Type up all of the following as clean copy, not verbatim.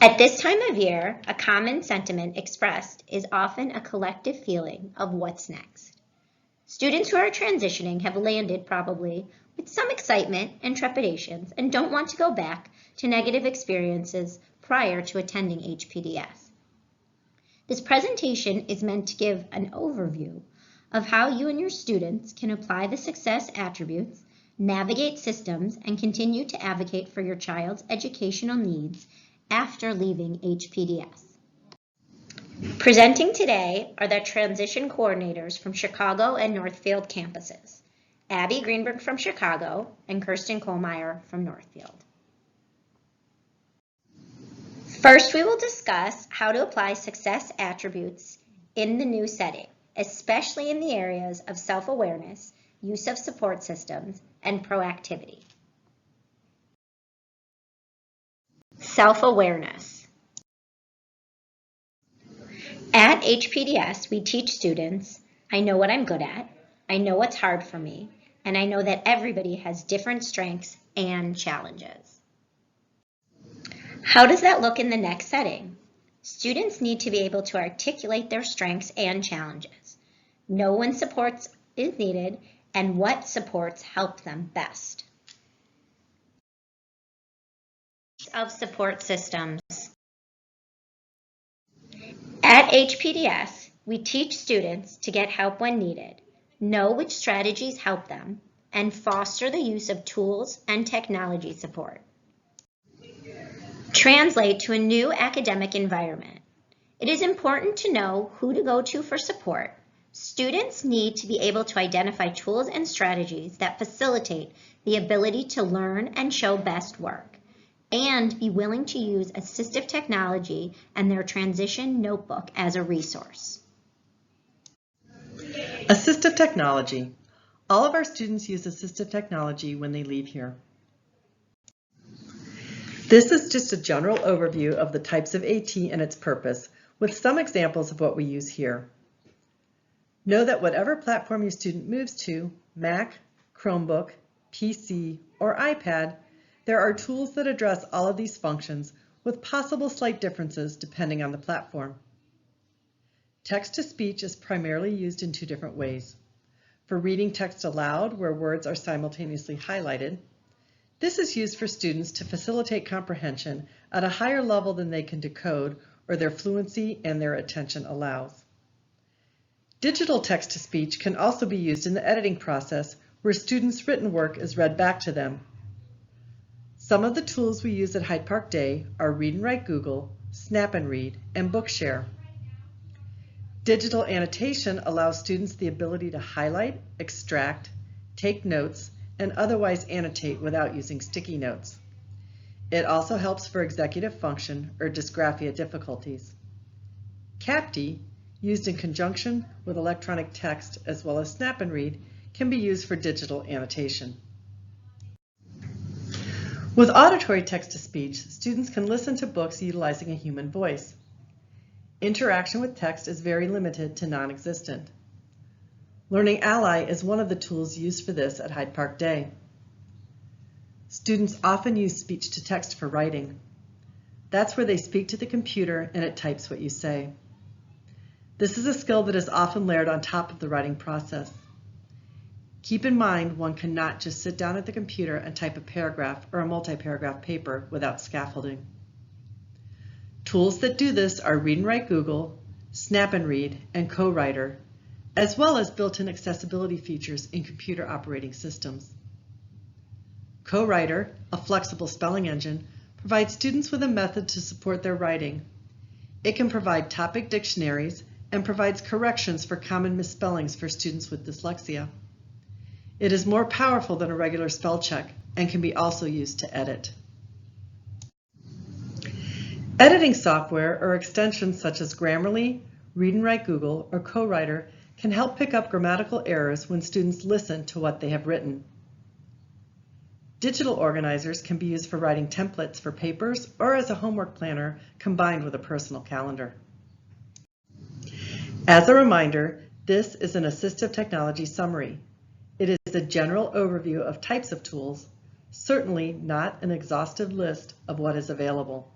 At this time of year, a common sentiment expressed is often a collective feeling of what's next. Students who are transitioning have landed probably with some excitement and trepidations and don't want to go back to negative experiences prior to attending HPDS. This presentation is meant to give an overview of how you and your students can apply the success attributes, navigate systems, and continue to advocate for your child's educational needs after leaving HPDS. Presenting today are the transition coordinators from Chicago and Northfield campuses, Abby Greenberg from Chicago and Kirsten Kohlmeyer from Northfield. First, we will discuss how to apply success attributes in the new setting, especially in the areas of self-awareness, use of support systems, and proactivity. Self-awareness. At HPDS, we teach students, I know what I'm good at, I know what's hard for me, and I know that everybody has different strengths and challenges. How does that look in the next setting? Students need to be able to articulate their strengths and challenges, know when support is needed, and what supports help them best. Of support systems. At HPDS, we teach students to get help when needed, know which strategies help them, and foster the use of tools and technology support. Translate to a new academic environment. It is important to know who to go to for support. Students need to be able to identify tools and strategies that facilitate the ability to learn and show best work, and be willing to use assistive technology and their transition notebook as a resource. Assistive technology. All of our students use assistive technology when they leave here. This is just a general overview of the types of AT and its purpose, with some examples of what we use here. Know that whatever platform your student moves to, Mac, Chromebook, PC, or iPad, there are tools that address all of these functions with possible slight differences depending on the platform. Text-to-speech is primarily used in two different ways. For reading text aloud, where words are simultaneously highlighted, this is used for students to facilitate comprehension at a higher level than they can decode or their fluency and their attention allows. Digital text-to-speech can also be used in the editing process where students' written work is read back to them. Some of the tools we use at Hyde Park Day are Read and Write Google, Snap and Read, and Bookshare. Digital annotation allows students the ability to highlight, extract, take notes, and otherwise annotate without using sticky notes. It also helps for executive function or dysgraphia difficulties. CAPTI, used in conjunction with electronic text as well as Snap and Read, can be used for digital annotation. With auditory text-to-speech, students can listen to books utilizing a human voice. Interaction with text is very limited to non-existent. Learning Ally is one of the tools used for this at Hyde Park Day. Students often use speech-to-text for writing. That's where they speak to the computer and it types what you say. This is a skill that is often layered on top of the writing process. Keep in mind, one cannot just sit down at the computer and type a paragraph or a multi-paragraph paper without scaffolding. Tools that do this are Read and Write Google, Snap and Read, and Co-Writer, as well as built-in accessibility features in computer operating systems. Co-Writer, a flexible spelling engine, provides students with a method to support their writing. It can provide topic dictionaries and provides corrections for common misspellings for students with dyslexia. It is more powerful than a regular spell check and can be also used to edit. Editing software or extensions such as Grammarly, Read and Write Google, or Co-Writer can help pick up grammatical errors when students listen to what they have written. Digital organizers can be used for writing templates for papers or as a homework planner combined with a personal calendar. As a reminder, this is an assistive technology summary. It is a general overview of types of tools, certainly not an exhaustive list of what is available.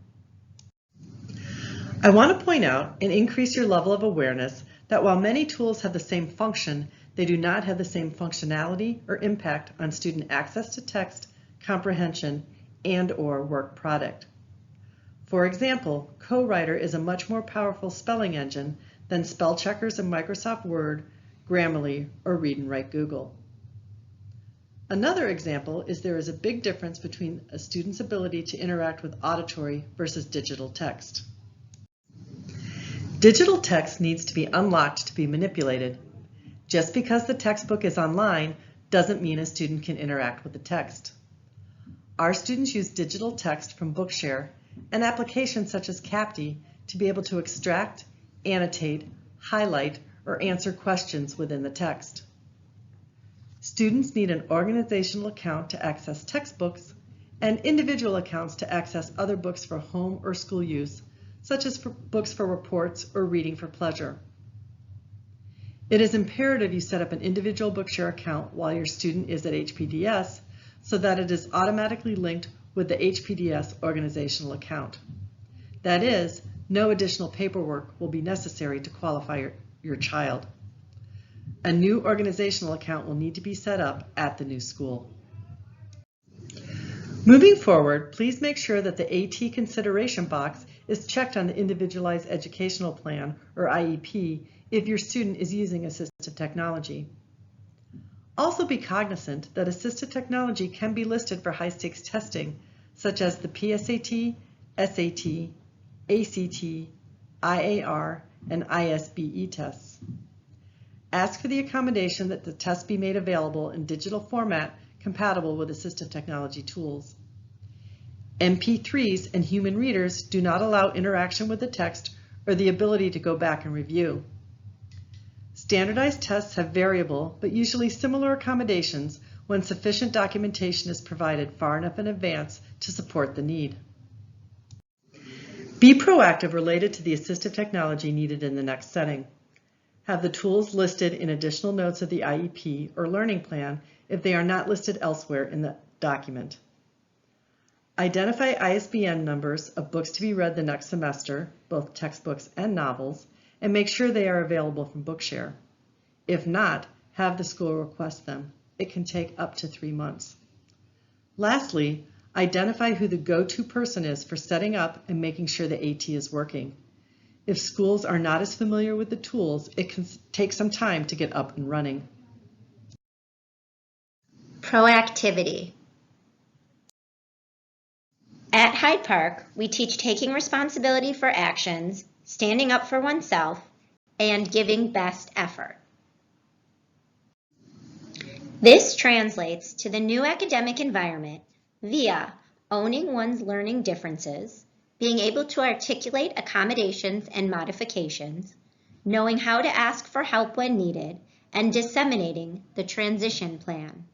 I want to point out and increase your level of awareness that while many tools have the same function, they do not have the same functionality or impact on student access to text, comprehension, and/or work product. For example, Co-Writer is a much more powerful spelling engine than spell checkers in Microsoft Word, Grammarly, or Read and Write Google. Another example is there is a big difference between a student's ability to interact with auditory versus digital text. Digital text needs to be unlocked to be manipulated. Just because the textbook is online doesn't mean a student can interact with the text. Our students use digital text from Bookshare and applications such as CAPTI to be able to extract, annotate, highlight, or answer questions within the text. Students need an organizational account to access textbooks and individual accounts to access other books for home or school use, such as books for reports or reading for pleasure. It is imperative you set up an individual Bookshare account while your student is at HPDS so that it is automatically linked with the HPDS organizational account. That is, no additional paperwork will be necessary to qualify your child. A new organizational account will need to be set up at the new school. Moving forward, please make sure that the AT consideration box is checked on the Individualized Educational Plan, or IEP, if your student is using assistive technology. Also be cognizant that assistive technology can be listed for high-stakes testing, such as the PSAT, SAT, ACT, IAR, and ISBE tests. Ask for the accommodation that the test be made available in digital format compatible with assistive technology tools. MP3s and human readers do not allow interaction with the text or the ability to go back and review. Standardized tests have variable but usually similar accommodations when sufficient documentation is provided far enough in advance to support the need. Be proactive related to the assistive technology needed in the next setting. Have the tools listed in additional notes of the IEP or learning plan if they are not listed elsewhere in the document. Identify ISBN numbers of books to be read the next semester, both textbooks and novels, and make sure they are available from Bookshare. If not, have the school request them. It can take up to 3 months. Lastly, identify who the go-to person is for setting up and making sure the AT is working. If schools are not as familiar with the tools, it can take some time to get up and running. Proactivity. At Hyde Park, we teach taking responsibility for actions, standing up for oneself, and giving best effort. This translates to the new academic environment via owning one's learning differences, being able to articulate accommodations and modifications, knowing how to ask for help when needed, and disseminating the transition plan.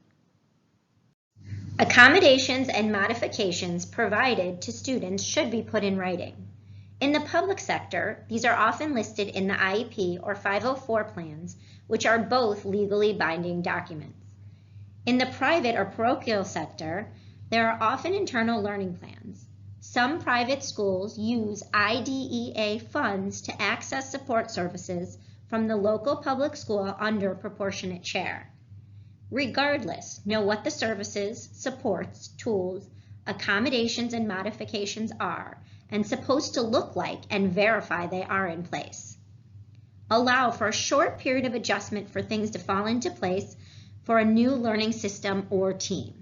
Accommodations and modifications provided to students should be put in writing. In the public sector, these are often listed in the IEP or 504 plans, which are both legally binding documents. In the private or parochial sector, there are often internal learning plans. Some private schools use IDEA funds to access support services from the local public school under proportionate share. Regardless, know what the services, supports, tools, accommodations, and modifications are and supposed to look like and verify they are in place. Allow for a short period of adjustment for things to fall into place for a new learning system or team.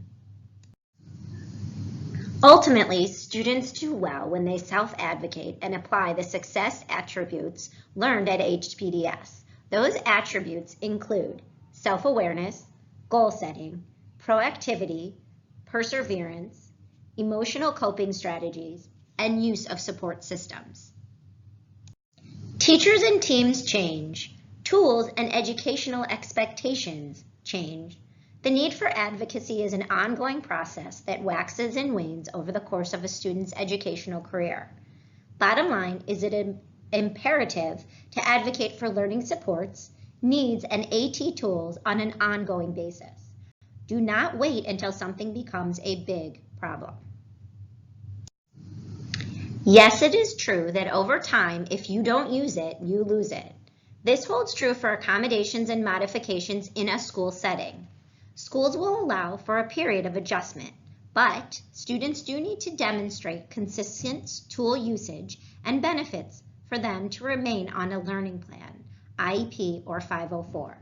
Ultimately, students do well when they self-advocate and apply the success attributes learned at HPDS. Those attributes include self-awareness, goal setting, proactivity, perseverance, emotional coping strategies, and use of support systems. Teachers and teams change. Tools and educational expectations change. The need for advocacy is an ongoing process that waxes and wanes over the course of a student's educational career. Bottom line is it imperative to advocate for learning supports, needs, and AT tools on an ongoing basis. Do not wait until something becomes a big problem. Yes, it is true that over time, if you don't use it, you lose it. This holds true for accommodations and modifications in a school setting. Schools will allow for a period of adjustment, but students do need to demonstrate consistent tool usage and benefits for them to remain on a learning plan, IEP or 504.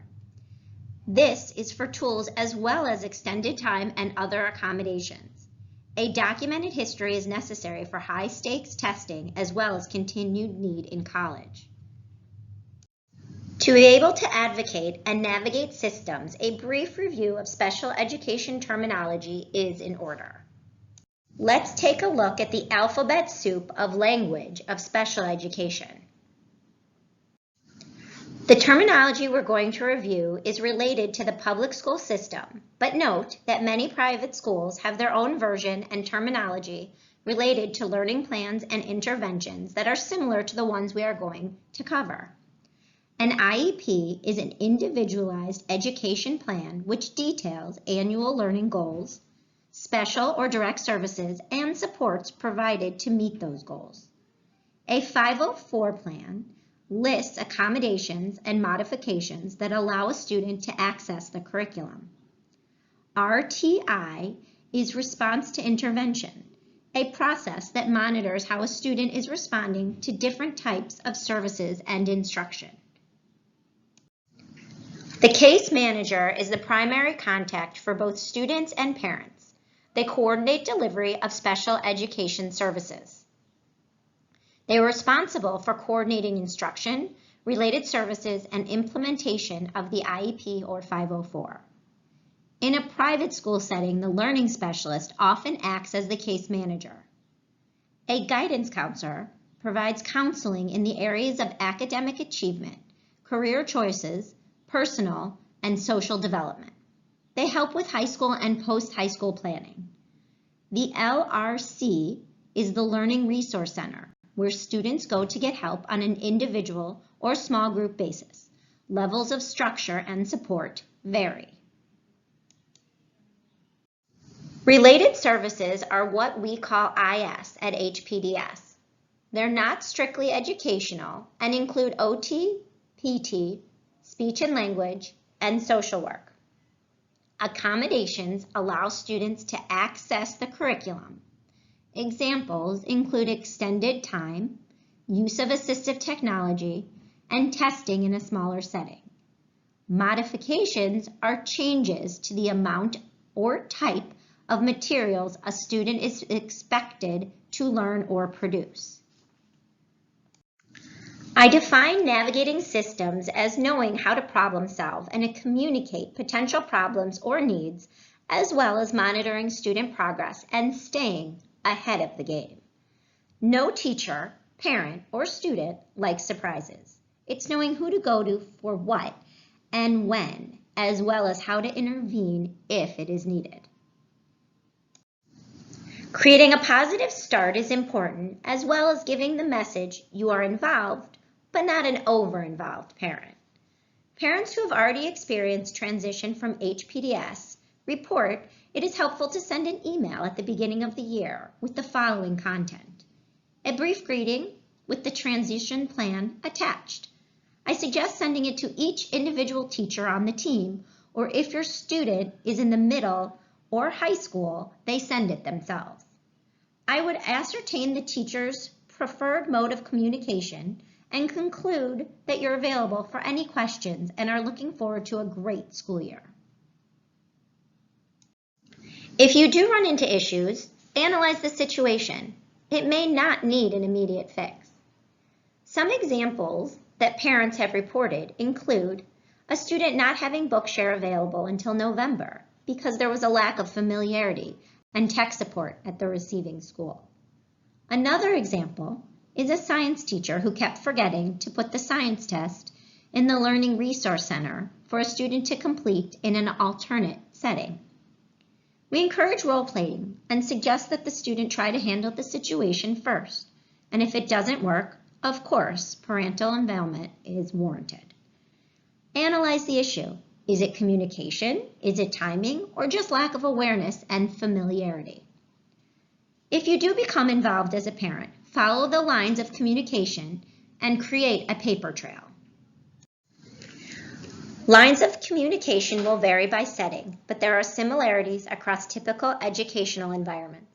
This is for tools as well as extended time and other accommodations. A documented history is necessary for high-stakes testing as well as continued need in college. To be able to advocate and navigate systems, a brief review of special education terminology is in order. Let's take a look at the alphabet soup of language of special education. The terminology we're going to review is related to the public school system, but note that many private schools have their own version and terminology related to learning plans and interventions that are similar to the ones we are going to cover. An IEP is an individualized education plan which details annual learning goals, special or direct services, and supports provided to meet those goals. A 504 plan lists accommodations and modifications that allow a student to access the curriculum. RTI is response to intervention, a process that monitors how a student is responding to different types of services and instruction. The case manager is the primary contact for both students and parents. They coordinate delivery of special education services. They are responsible for coordinating instruction, related services, and implementation of the IEP or 504. In a private school setting, the learning specialist often acts as the case manager. A guidance counselor provides counseling in the areas of academic achievement, career choices, personal, and social development. They help with high school and post-high school planning. The LRC is the Learning Resource Center, where students go to get help on an individual or small group basis. Levels of structure and support vary. Related services are what we call IS at HPDS. They're not strictly educational and include OT, PT, speech and language, and social work. Accommodations allow students to access the curriculum. Examples include extended time, use of assistive technology, and testing in a smaller setting. Modifications are changes to the amount or type of materials a student is expected to learn or produce. I define navigating systems as knowing how to problem solve and communicate potential problems or needs, as well as monitoring student progress and staying ahead of the game. No teacher, parent, or student likes surprises. It's knowing who to go to for what and when, as well as how to intervene if it is needed. Creating a positive start is important, as well as giving the message you are involved, but not an over-involved parent. Parents who have already experienced transition from HPDS report it is helpful to send an email at the beginning of the year with the following content. A brief greeting with the transition plan attached. I suggest sending it to each individual teacher on the team, or if your student is in the middle or high school, they send it themselves. I would ascertain the teacher's preferred mode of communication and conclude that you're available for any questions and are looking forward to a great school year. If you do run into issues, analyze the situation. It may not need an immediate fix. Some examples that parents have reported include a student not having Bookshare available until November because there was a lack of familiarity and tech support at the receiving school. Another example is a science teacher who kept forgetting to put the science test in the Learning Resource Center for a student to complete in an alternate setting. We encourage role-playing and suggest that the student try to handle the situation first, and if it doesn't work, of course, parental involvement is warranted. Analyze the issue. Is it communication? Is it timing? Or just lack of awareness and familiarity? If you do become involved as a parent, follow the lines of communication, and create a paper trail. Lines of communication will vary by setting, but there are similarities across typical educational environments.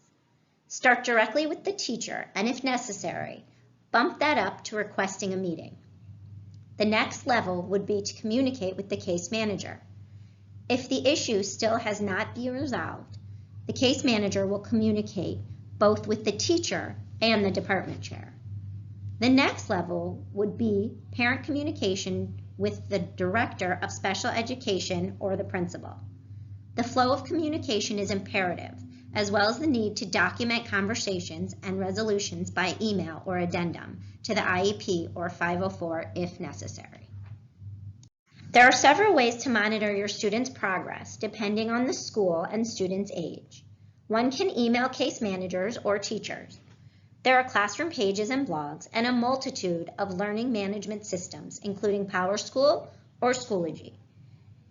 Start directly with the teacher, and if necessary, bump that up to requesting a meeting. The next level would be to communicate with the case manager. If the issue still has not been resolved, the case manager will communicate both with the teacher and the department chair. The next level would be parent communication with the director of special education or the principal. The flow of communication is imperative, as well as the need to document conversations and resolutions by email or addendum to the IEP or 504 if necessary. There are several ways to monitor your students' progress depending on the school and student's age. One can email case managers or teachers. There are classroom pages and blogs and a multitude of learning management systems, including PowerSchool or Schoology.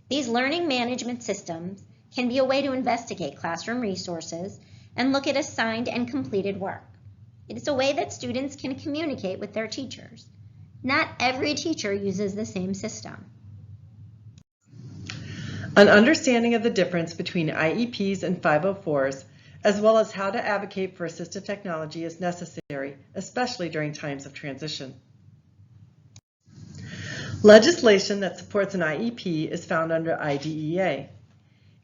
These learning management systems can be a way to investigate classroom resources and look at assigned and completed work. It is a way that students can communicate with their teachers. Not every teacher uses the same system. An understanding of the difference between IEPs and 504s, as well as how to advocate for assistive technology, is necessary, especially during times of transition. Legislation that supports an IEP is found under IDEA.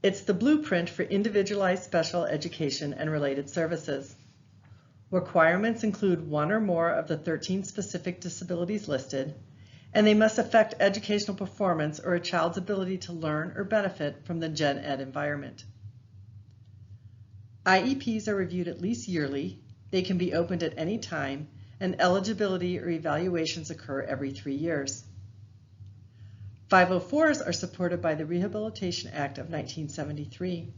It's the blueprint for individualized special education and related services. Requirements include one or more of the 13 specific disabilities listed, and they must affect educational performance or a child's ability to learn or benefit from the gen ed environment. IEPs are reviewed at least yearly, they can be opened at any time, and eligibility or evaluations occur every 3 years. 504s are supported by the Rehabilitation Act of 1973.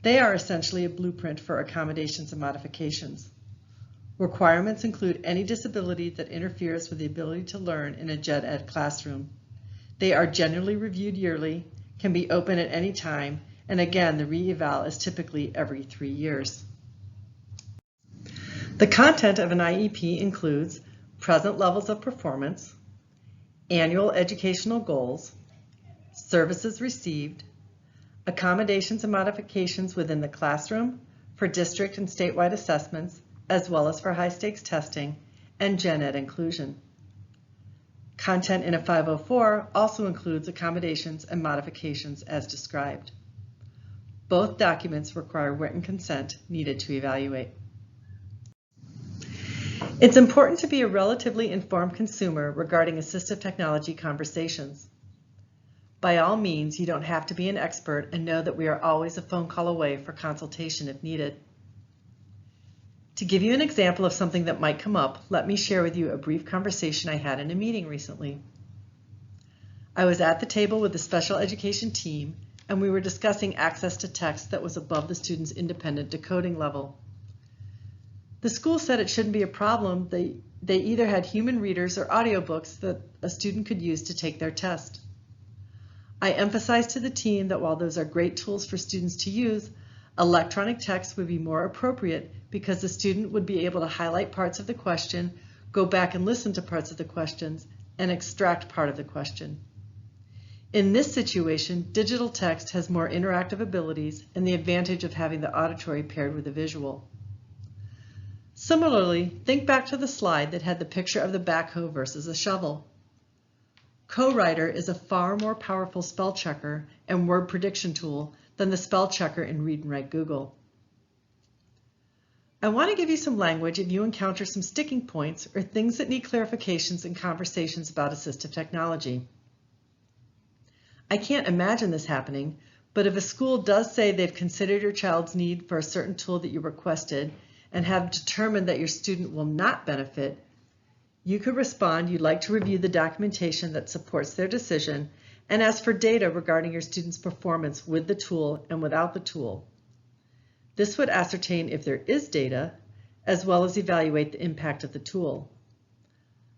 They are essentially a blueprint for accommodations and modifications. Requirements include any disability that interferes with the ability to learn in a gen ed classroom. They are generally reviewed yearly, can be open at any time, and again, the re-eval is typically every 3 years. The content of an IEP includes present levels of performance, annual educational goals, services received, accommodations and modifications within the classroom for district and statewide assessments, as well as for high-stakes testing, and gen ed inclusion. Content in a 504 also includes accommodations and modifications as described. Both documents require written consent needed to evaluate. It's important to be a relatively informed consumer regarding assistive technology conversations. By all means, you don't have to be an expert and know that we are always a phone call away for consultation if needed. To give you an example of something that might come up, let me share with you a brief conversation I had in a meeting recently. I was at the table with the special education team, and we were discussing access to text that was above the student's independent decoding level. The school said it shouldn't be a problem. They either had human readers or audiobooks that a student could use to take their test. I emphasized to the team that while those are great tools for students to use, electronic text would be more appropriate because the student would be able to highlight parts of the question, go back and listen to parts of the questions, and extract part of the question. In this situation, digital text has more interactive abilities and the advantage of having the auditory paired with the visual. Similarly, think back to the slide that had the picture of the backhoe versus a shovel. Co-writer is a far more powerful spell checker and word prediction tool than the spell checker in Read and Write Google. I want to give you some language if you encounter some sticking points or things that need clarifications in conversations about assistive technology. I can't imagine this happening, but if a school does say they've considered your child's need for a certain tool that you requested and have determined that your student will not benefit, you could respond you'd like to review the documentation that supports their decision and ask for data regarding your student's performance with the tool and without the tool. This would ascertain if there is data, as well as evaluate the impact of the tool.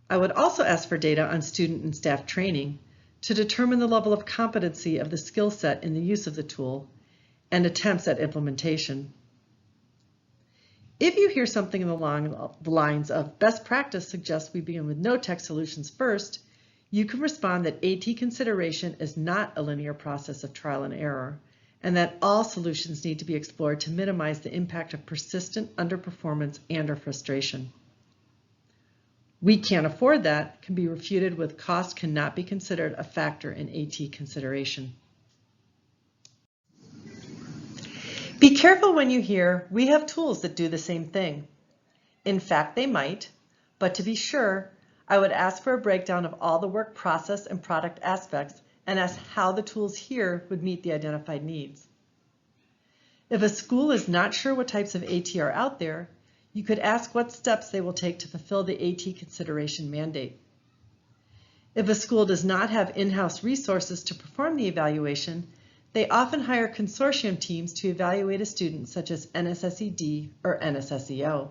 I would also ask for data on student and staff training to determine the level of competency of the skill set in the use of the tool and attempts at implementation. If you hear something along the lines of best practice suggests we begin with no text solutions first, you can respond that AT consideration is not a linear process of trial and error, and that all solutions need to be explored to minimize the impact of persistent underperformance and/or frustration. We can't afford that can be refuted with cost cannot be considered a factor in AT consideration. Be careful when you hear, we have tools that do the same thing. In fact, they might, but to be sure, I would ask for a breakdown of all the work process and product aspects and ask how the tools here would meet the identified needs. If a school is not sure what types of AT are out there, you could ask what steps they will take to fulfill the AT consideration mandate. If a school does not have in-house resources to perform the evaluation, they often hire consortium teams to evaluate a student such as NSSED or NSSEO.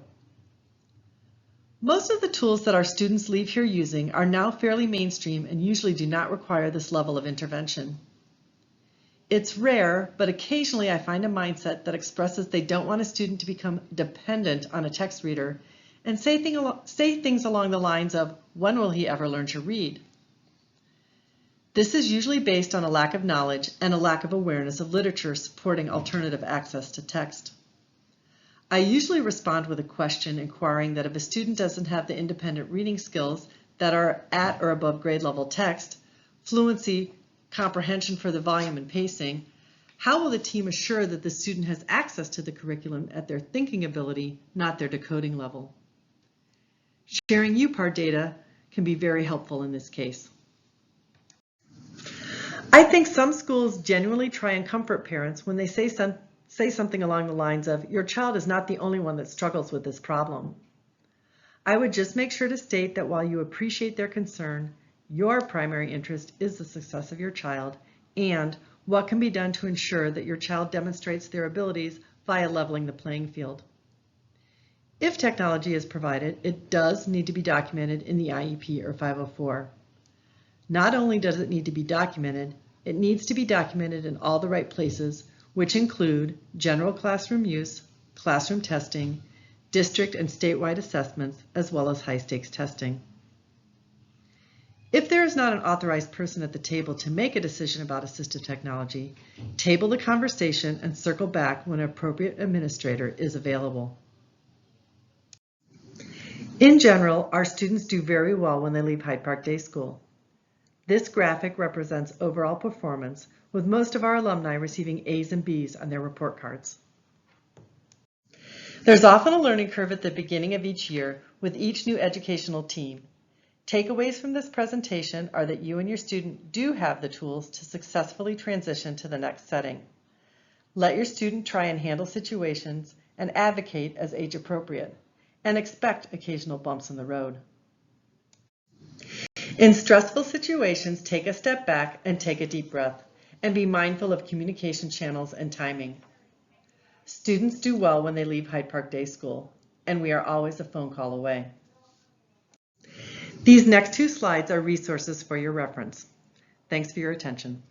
Most of the tools that our students leave here using are now fairly mainstream and usually do not require this level of intervention. It's rare, but occasionally I find a mindset that expresses they don't want a student to become dependent on a text reader and say things along the lines of, when will he ever learn to read? This is usually based on a lack of knowledge and a lack of awareness of literature supporting alternative access to text. I usually respond with a question inquiring that if a student doesn't have the independent reading skills that are at or above grade level text, fluency, comprehension for the volume and pacing, how will the team assure that the student has access to the curriculum at their thinking ability, not their decoding level? Sharing UPAR data can be very helpful in this case. I think some schools genuinely try and comfort parents when they say something along the lines of, your child is not the only one that struggles with this problem. I would just make sure to state that while you appreciate their concern, your primary interest is the success of your child and what can be done to ensure that your child demonstrates their abilities via leveling the playing field. If technology is provided, it does need to be documented in the IEP or 504. Not only does it need to be documented, it needs to be documented in all the right places, which include general classroom use, classroom testing, district and statewide assessments, as well as high-stakes testing. If there is not an authorized person at the table to make a decision about assistive technology, table the conversation and circle back when an appropriate administrator is available. In general, our students do very well when they leave Hyde Park Day School. This graphic represents overall performance, with most of our alumni receiving A's and B's on their report cards. There's often a learning curve at the beginning of each year with each new educational team. Takeaways from this presentation are that you and your student do have the tools to successfully transition to the next setting. Let your student try and handle situations and advocate as age appropriate, and expect occasional bumps in the road. In stressful situations, take a step back and take a deep breath, and be mindful of communication channels and timing. Students do well when they leave Hyde Park Day School, and we are always a phone call away. These next two slides are resources for your reference. Thanks for your attention.